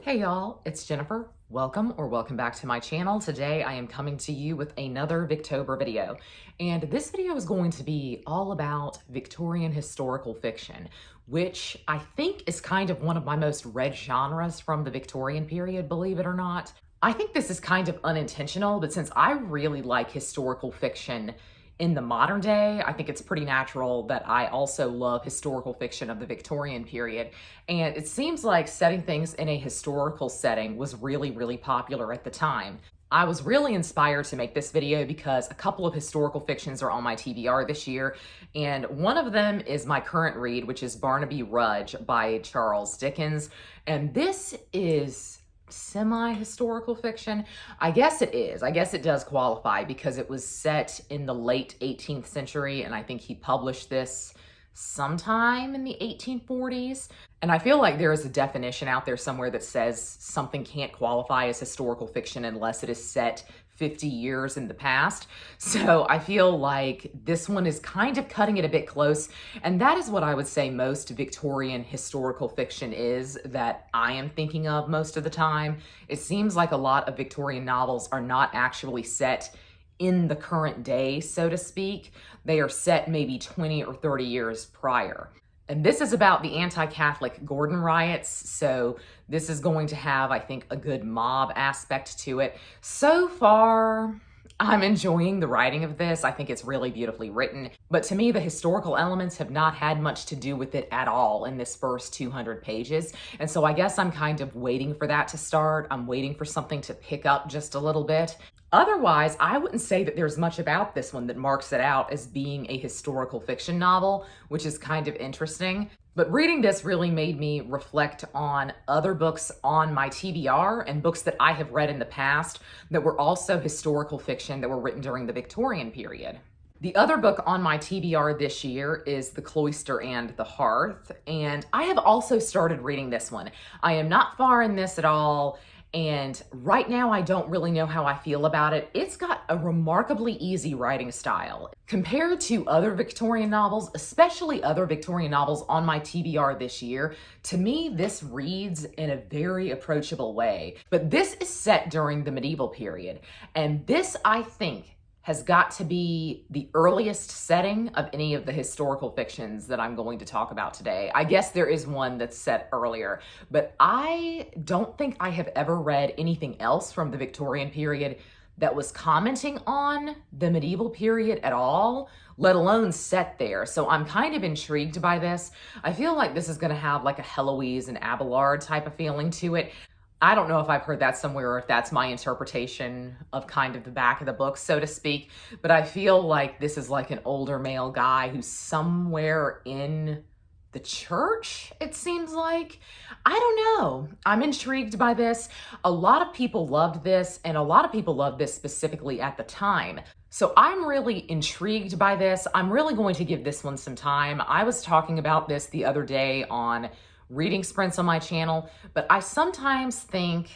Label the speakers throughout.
Speaker 1: Hey y'all, it's Jennifer. Welcome back to my channel. Today I am coming to you with another Victober video. And this video is going to be all about Victorian historical fiction, which I think is kind of one of my most read genres from the Victorian period, believe it or not. I think this is kind of unintentional, but since I really like historical fiction in the modern day, I think it's pretty natural that I also love historical fiction of the Victorian period. And it seems like setting things in a historical setting was really popular at the time. I was really inspired to make this video because a couple of historical fictions are on my TBR this year, and one of them is my current read, which is Barnaby Rudge by Charles Dickens. And this is semi-historical fiction. I guess it is. I guess it does qualify because it was set in the late 18th century, and I think he published this sometime in the 1840s. And I feel like there is a definition out there somewhere that says something can't qualify as historical fiction unless it is set 50 years in the past. So I feel like this one is kind of cutting it a bit close. And that is what I would say most Victorian historical fiction is that I am thinking of most of the time. It seems like a lot of Victorian novels are not actually set in the current day, so to speak. They are set maybe 20 or 30 years prior. And this is about the anti-Catholic Gordon riots, so this is going to have, I think, a good mob aspect to it. So far, I'm enjoying the writing of this. I think it's really beautifully written. But to me, the historical elements have not had much to do with it at all in this first 200 pages. And so I guess I'm kind of waiting for that to start. I'm waiting for something to pick up just a little bit. Otherwise, I wouldn't say that there's much about this one that marks it out as being a historical fiction novel, which is kind of interesting. But reading this really made me reflect on other books on my TBR and books that I have read in the past that were also historical fiction that were written during the Victorian period. The other book on my TBR this year is The Cloister and the Hearth, and I have also started reading this one. I am not far in this at all, and right now I don't really know how I feel about it. It's got a remarkably easy writing style. Compared to other Victorian novels, especially other Victorian novels on my TBR this year, to me this reads in a very approachable way. But this is set during the medieval period, and this, I think, has got to be the earliest setting of any of the historical fictions that I'm going to talk about today. I guess there is one that's set earlier, but I don't think I have ever read anything else from the Victorian period that was commenting on the medieval period at all, let alone set there. So I'm kind of intrigued by this. I feel like this is going to have like a Heloise and Abelard type of feeling to it. I don't know if I've heard that somewhere or if that's my interpretation of kind of the back of the book, so to speak, but I feel like this is like an older male guy who's somewhere in the church, it seems like. I don't know. I'm intrigued by this. A lot of people loved this, and a lot of people loved this specifically at the time. So I'm really intrigued by this. I'm really going to give this one some time. I was talking about this the other day on reading sprints on my channel, but I sometimes think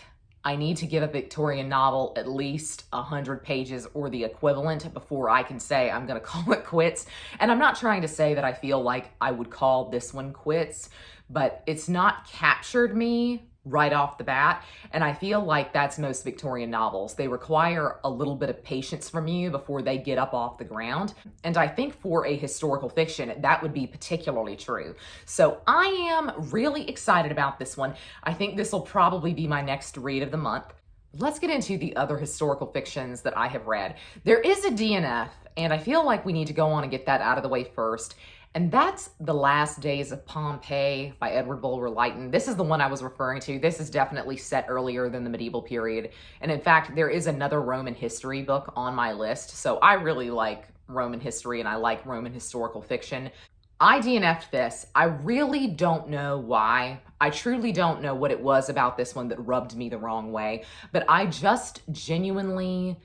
Speaker 1: I need to give a Victorian novel at least 100 pages or the equivalent before I can say I'm going to call it quits. And I'm not trying to say that I feel like I would call this one quits, but it's not captured me right off the bat. And I feel like that's most Victorian novels. They require a little bit of patience from you before they get up off the ground. And I think for a historical fiction, that would be particularly true. So I am really excited about this one. I think this will probably be my next read of the month. Let's get into the other historical fictions that I have read. There is a DNF, and I feel like we need to go on and get that out of the way first. And that's The Last Days of Pompei by Edward Bulwer Lytton. This is the one I was referring to. This is definitely set earlier than the medieval period. And in fact, there is another Roman history book on my list. So I really like Roman history and I like Roman historical fiction. I DNF'd this. I really don't know why. I truly don't know what it was about this one that rubbed me the wrong way. But I just genuinely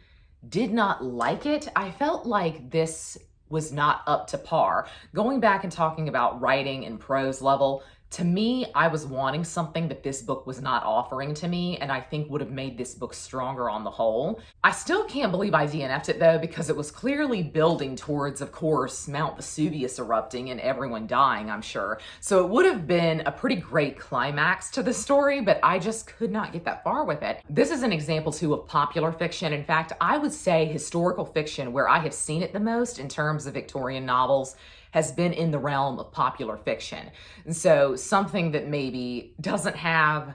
Speaker 1: did not like it. I felt like this was not up to par. Going back and talking about writing and prose level, To me, I was wanting something that this book was not offering to me, and I think would have made this book stronger on the whole. I still can't believe I DNF'd it though, because it was clearly building towards, of course, Mount Vesuvius erupting and everyone dying, I'm sure. So it would have been a pretty great climax to the story, but I just could not get that far with it. This is an example too of popular fiction. In fact, I would say historical fiction, where I have seen it the most in terms of Victorian novels, has been in the realm of popular fiction. And so something that maybe doesn't have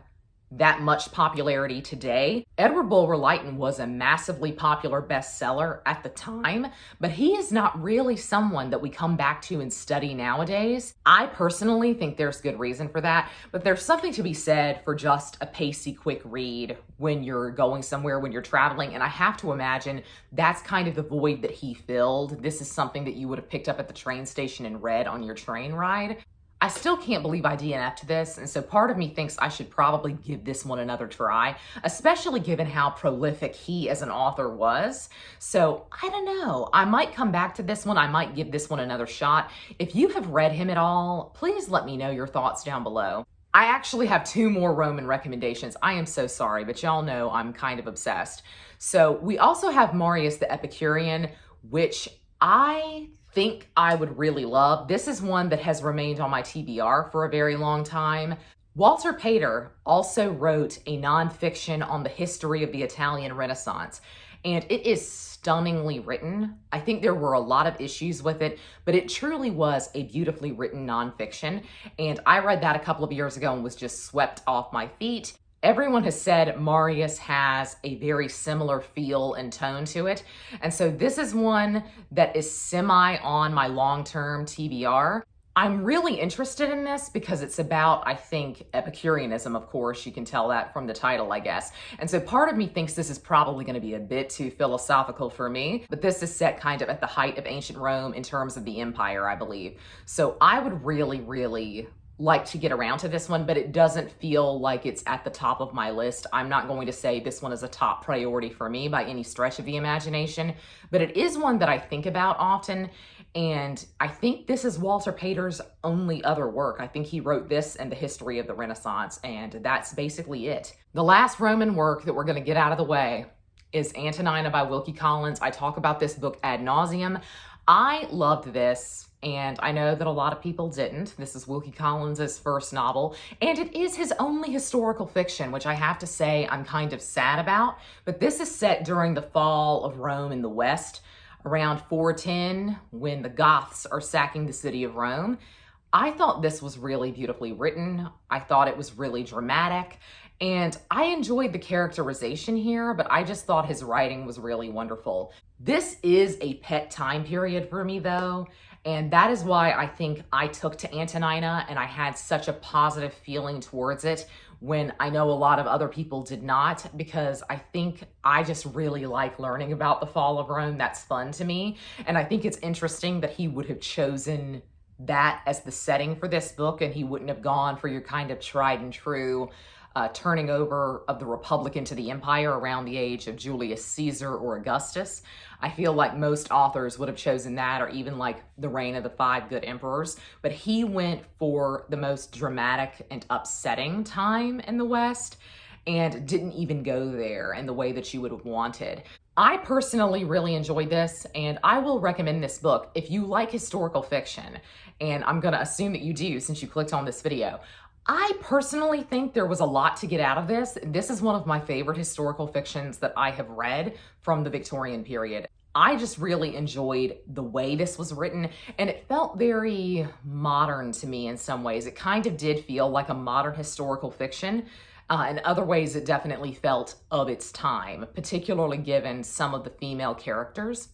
Speaker 1: that much popularity today. Edward Bulwer Lytton was a massively popular bestseller at the time, but he is not really someone that we come back to and study nowadays. I personally think there's good reason for that, but there's something to be said for just a pacey, quick read when you're going somewhere, when you're traveling, and I have to imagine that's kind of the void that he filled. This is something that you would have picked up at the train station and read on your train ride. I still can't believe I DNF'd this, and so part of me thinks I should probably give this one another try, especially given how prolific he as an author was. So I don't know, I might come back to this one, I might give this one another shot. If you have read him at all, please let me know your thoughts down below. I actually have 2 more Roman recommendations. I am so sorry, but y'all know I'm kind of obsessed. So we also have Marius the Epicurian, which I think I would really love. This is one that has remained on my TBR for a very long time. Walter Pater also wrote a nonfiction on the history of the Italian Renaissance, and it is stunningly written. I think there were a lot of issues with it, but it truly was a beautifully written nonfiction, and I read that a couple of years ago and was just swept off my feet. Everyone has said Marius has a very similar feel and tone to it. And so this is one that is semi on my long-term TBR. I'm really interested in this because it's about, I think, Epicureanism, of course. You can tell that from the title, I guess. And so part of me thinks this is probably going to be a bit too philosophical for me, but this is set kind of at the height of ancient Rome in terms of the empire, I believe. So I would really like to get around to this one, but it doesn't feel like it's at the top of my list. I'm not going to say this one is a top priority for me by any stretch of the imagination, but it is one that I think about often. And I think this is Walter Pater's only other work. I think he wrote this and the history of the Renaissance, and that's basically it. The last Roman work that we're going to get out of the way is Antonina by Wilkie Collins. I talk about this book ad nauseum. I loved this, and I know that a lot of people didn't. This is Wilkie Collins' first novel, and it is his only historical fiction, which I have to say I'm kind of sad about. But this is set during the fall of Rome in the West, around 410, when the Goths are sacking the city of Rome. I thought this was really beautifully written. I thought it was really dramatic, and I enjoyed the characterization here, but I just thought his writing was really wonderful. This is a pet time period for me though, and that is why I think I took to Antonina and I had such a positive feeling towards it when I know a lot of other people did not, because I think I just really like learning about the fall of Rome. That's fun to me, and I think it's interesting that he would have chosen that as the setting for this book, and he wouldn't have gone for your kind of tried and true turning over of the Republic into the Empire around the age of Julius Caesar or Augustus. I feel like most authors would have chosen that, or even like the reign of the 5 good emperors, but he went for the most dramatic and upsetting time in the West and didn't even go there in the way that you would have wanted. I personally really enjoyed this, and I will recommend this book if you like historical fiction, and I'm gonna assume that you do since you clicked on this video. I personally think there was a lot to get out of this. This is one of my favorite historical fictions that I have read from the Victorian period. I just really enjoyed the way this was written, and it felt very modern to me in some ways. It kind of did feel like a modern historical fiction. In other ways, it definitely felt of its time, particularly given some of the female characters.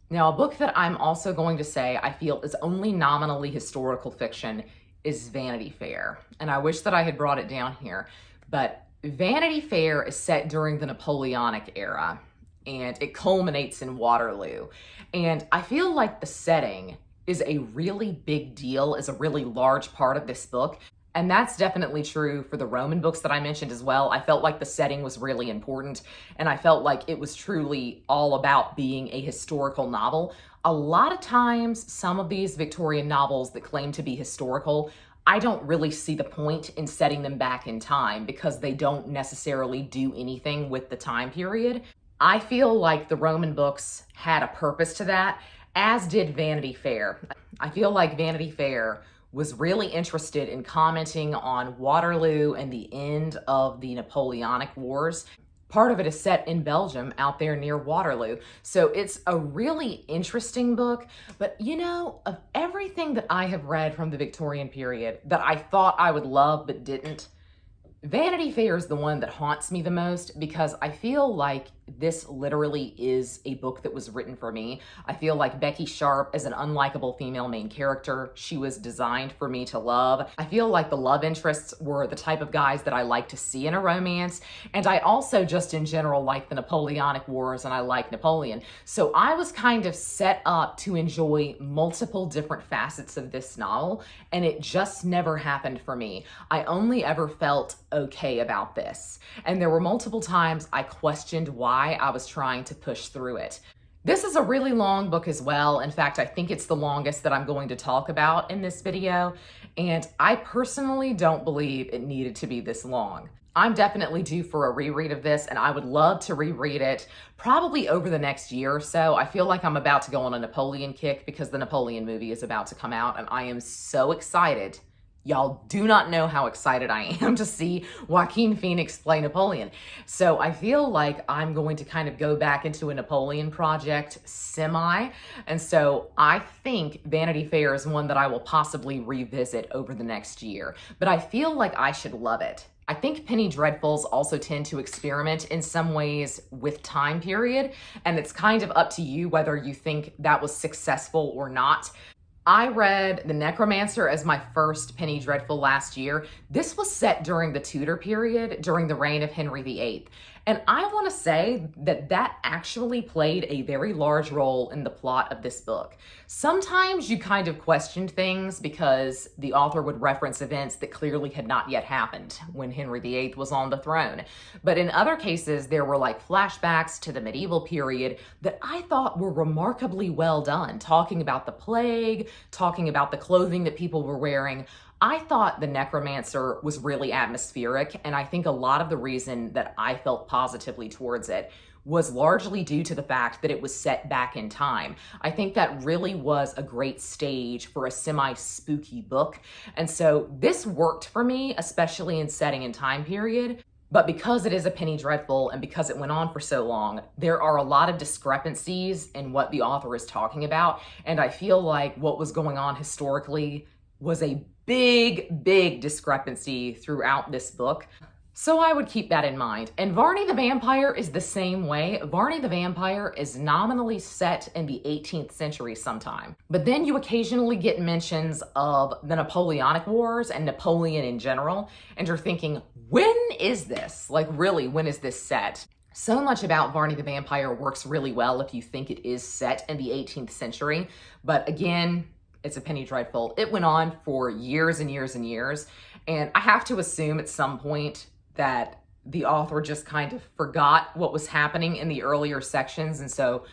Speaker 1: Now, a book that I'm also going to say I feel is only nominally historical fiction is Vanity Fair. And I wish that I had brought it down here, but Vanity Fair is set during the Napoleonic era, and it culminates in Waterloo. And I feel like the setting is a really big deal, is a really large part of this book. And that's definitely true for the Roman books that I mentioned as well. I felt like the setting was really important, and I felt like it was truly all about being a historical novel. A lot of times, some of these Victorian novels that claim to be historical, I don't really see the point in setting them back in time because they don't necessarily do anything with the time period. I feel like the Roman books had a purpose to that, as did Vanity Fair. I feel like Vanity Fair was really interested in commenting on Waterloo and the end of the Napoleonic Wars. Part of it is set in Belgium, out there near Waterloo. So it's a really interesting book. But you know, of everything that I have read from the Victorian period that I thought I would love but didn't, Vanity Fair is the one that haunts me the most because I feel like this literally is a book that was written for me. I feel like Becky Sharp is an unlikable female main character. She was designed for me to love. I feel like the love interests were the type of guys that I like to see in a romance. And I also just in general like the Napoleonic Wars and I like Napoleon. So I was kind of set up to enjoy multiple different facets of this novel, and it just never happened for me. I only ever felt okay about this. And there were multiple times I questioned why I was trying to push through it. This is a really long book as well. In fact, I think it's the longest that I'm going to talk about in this video. And I personally don't believe it needed to be this long. I'm definitely due for a reread of this, and I would love to reread it probably over the next year or so. I feel like I'm about to go on a Napoleon kick because the Napoleon movie is about to come out, and I am so excited. Y'all do not know how excited I am to see Joaquin Phoenix play Napoleon. So I feel like I'm going to kind of go back into a Napoleon project semi. And so I think Vanity Fair is one that I will possibly revisit over the next year. But I feel like I should love it. I think Penny Dreadfuls also tend to experiment in some ways with time period. And it's kind of up to you whether you think that was successful or not. I read The Necromancer as my first Penny Dreadful last year. This was set during the Tudor period, during the reign of Henry VIII. And I want to say that that actually played a very large role in the plot of this book. Sometimes you kind of questioned things because the author would reference events that clearly had not yet happened when Henry VIII was on the throne. But in other cases, there were like flashbacks to the medieval period that I thought were remarkably well done, talking about the plague, talking about the clothing that people were wearing. I thought The Necromancer was really atmospheric, and I think a lot of the reason that I felt positively towards it was largely due to the fact that it was set back in time. I think that really was a great stage for a semi-spooky book, and so this worked for me, especially in setting and time period. But because it is a Penny Dreadful and because it went on for so long, there are a lot of discrepancies in what the author is talking about, and I feel like what was going on historically was a big discrepancy throughout this book. So I would keep that in mind. And Vanney the Vampire is the same way. Vanney the Vampire is nominally set in the 18th century sometime. But then you occasionally get mentions of the Napoleonic Wars and Napoleon in general. And you're thinking, when is this? Like really, when is this set? So much about Vanney the Vampire works really well if you think it is set in the 18th century. But again, it's a Penny Dreadful. It went on for years and years and years. And I have to assume at some point that the author just kind of forgot what was happening in the earlier sections. And so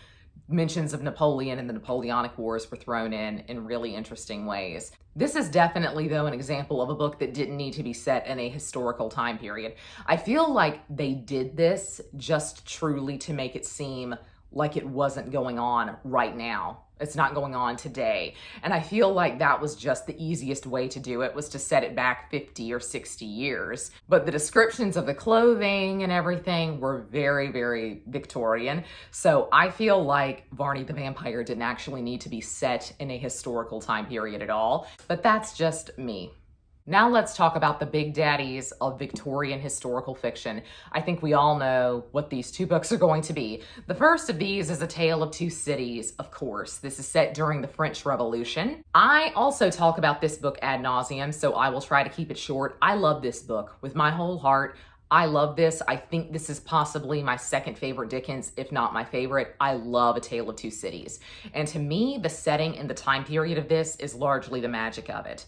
Speaker 1: mentions of Napoleon and the Napoleonic Wars were thrown in really interesting ways. This is definitely, though, an example of a book that didn't need to be set in a historical time period. I feel like they did this just truly to make it seem like it wasn't going on right now. It's not going on today. And I feel like that was just the easiest way to do it, was to set it back 50 or 60 years. But the descriptions of the clothing and everything were very Victorian. So I feel like Vanney the Vampire didn't actually need to be set in a historical time period at all. But that's just me. Now let's talk about the big daddies of Victorian historical fiction. I think we all know what these two books are going to be. The first of these is A Tale of Two Cities, of course. This is set during the French Revolution. I also talk about this book ad nauseum, so I will try to keep it short. I love this book with my whole heart. I love this. I think this is possibly my second favorite Dickens, if not my favorite. I love A Tale of Two Cities. And to me, the setting and the time period of this is largely the magic of it.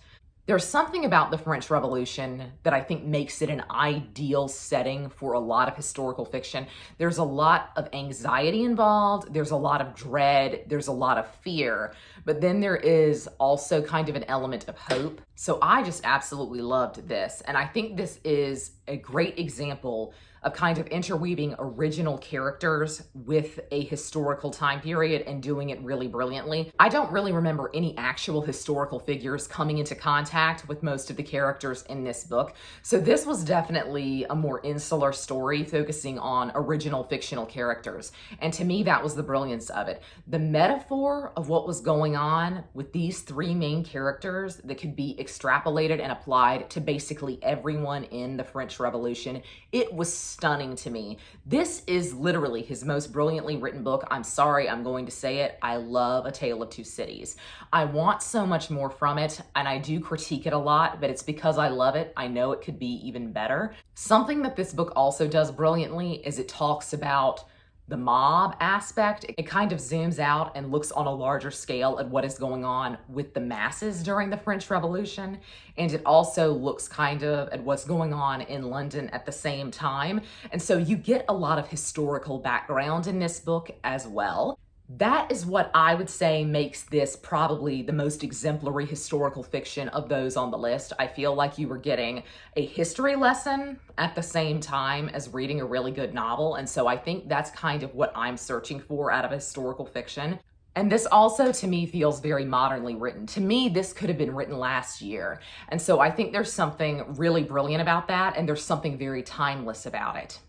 Speaker 1: There's something about the French Revolution that I think makes it an ideal setting for a lot of historical fiction. There's a lot of anxiety involved, there's a lot of dread, there's a lot of fear, but then there is also kind of an element of hope. So I just absolutely loved this. And I think this is a great example of kind of interweaving original characters with a historical time period and doing it really brilliantly. I don't really remember any actual historical figures coming into contact with most of the characters in this book. So this was definitely a more insular story focusing on original fictional characters. And to me, that was the brilliance of it. The metaphor of what was going on with these three main characters that could be extrapolated and applied to basically everyone in the French Revolution, it was stunning to me. This is literally his most brilliantly written book. I'm sorry, I'm going to say it. I love A Tale of Two Cities. I want so much more from it, and I do critique it a lot, but it's because I love it. I know it could be even better. Something that this book also does brilliantly is it talks about the mob aspect. It kind of zooms out and looks on a larger scale at what is going on with the masses during the French Revolution. And it also looks kind of at what's going on in London at the same time. And so you get a lot of historical background in this book as well. That is what I would say makes this probably the most exemplary historical fiction of those on the list. I feel like you were getting a history lesson at the same time as reading a really good novel. And so I think that's kind of what I'm searching for out of historical fiction. And this also, to me, feels very modernly written. To me, this could have been written last year. And so I think there's something really brilliant about that, and there's something very timeless about it.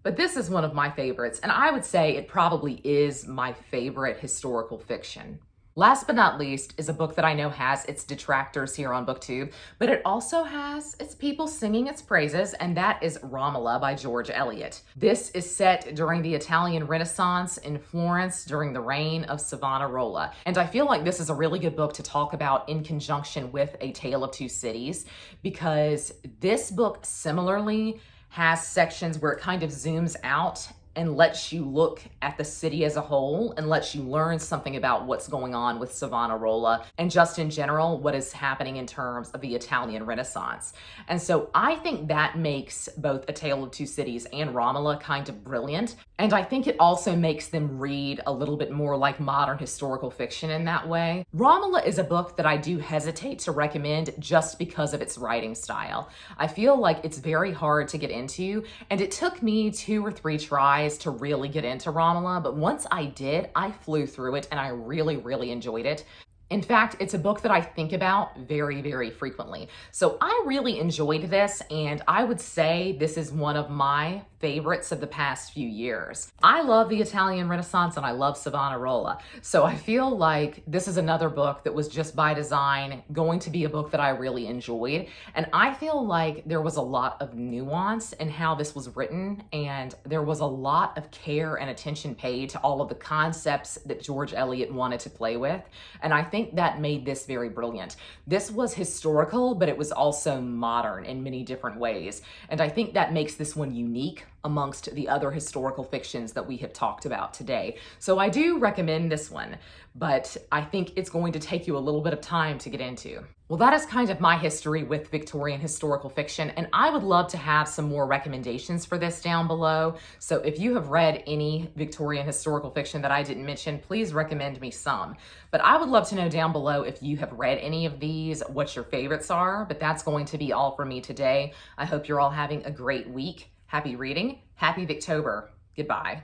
Speaker 1: But this is one of my favorites, and I would say it probably is my favorite historical fiction. Last but not least is a book that I know has its detractors here on BookTube, but it also has its people singing its praises, and that is Romola by George Eliot. This is set during the Italian Renaissance in Florence during the reign of Savonarola. And I feel like this is a really good book to talk about in conjunction with A Tale of Two Cities, because this book similarly has sections where it kind of zooms out and lets you look at the city as a whole and lets you learn something about what's going on with Savonarola and just in general what is happening in terms of the Italian Renaissance. And so I think that makes both A Tale of Two Cities and Romola kind of brilliant. And I think it also makes them read a little bit more like modern historical fiction in that way. Romola is a book that I do hesitate to recommend just because of its writing style. I feel like it's very hard to get into, and it took me 2 or 3 tries to really get into Romola, but once I did, I flew through it and I really, really enjoyed it. In fact, it's a book that I think about very, very frequently. So I really enjoyed this, and I would say this is one of my favorites of the past few years. I love the Italian Renaissance and I love Savonarola. So I feel like this is another book that was just by design going to be a book that I really enjoyed. And I feel like there was a lot of nuance in how this was written, and there was a lot of care and attention paid to all of the concepts that George Eliot wanted to play with. And I think that made this very brilliant. This was historical, but it was also modern in many different ways. And I think that makes this one unique amongst the other historical fictions that we have talked about today. So I do recommend this one, but I think it's going to take you a little bit of time to get into. Well, that is kind of my history with Victorian historical fiction, and I would love to have some more recommendations for this down below. So if you have read any Victorian historical fiction that I didn't mention, please recommend me some. But I would love to know down below if you have read any of these, what your favorites are. But that's going to be all for me today. I hope you're all having a great week. Happy reading. Happy Victober. Goodbye.